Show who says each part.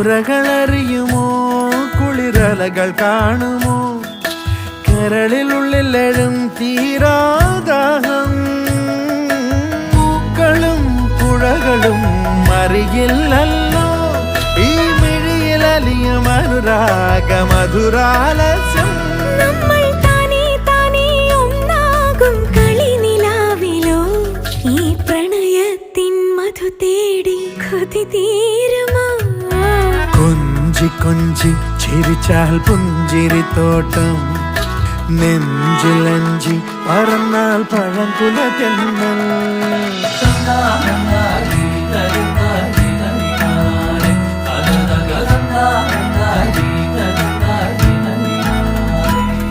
Speaker 1: നുരകളറിയുമോ കുളിരലകൾ കാണുമോ കരളിലുള്ളിലെഴും തീരാദാഹം പൂക്കളും പുഴകളും അറിയില്ലല്ലോ ഈ മിഴിയിലലിയും അനുരാഗ മധുരാലസ്യം കൊഞ്ചി കൊഞ്ചി ചിരിച്ചാൽ പുഞ്ചിരിത്തോട്ടം നെഞ്ചിലഞ്ചി പറന്നാൽ പഴംകുല തെന്നൽ